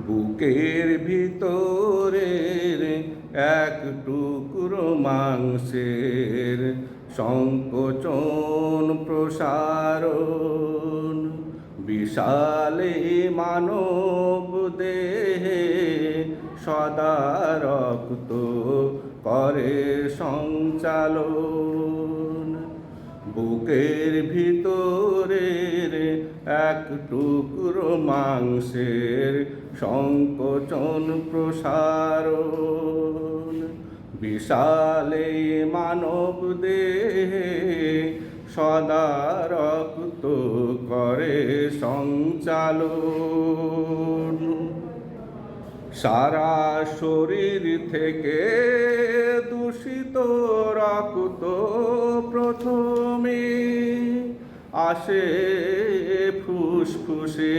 বুকের ভিতরের এক টুকরো মাংসের সংকোচন প্রসারণ, বিশালে মানব দেহে সদা রক্ত করে সঞ্চালন। বুকের ভিতরের এক টুকরো মাংসের সংকোচন প্রসারণ, বিশালে মানব দেহে সদা রক্ত করে সঞ্চালন। সারা শরীর থেকে দূষিত রক্ত প্রথমে আসে ফুসফুসে।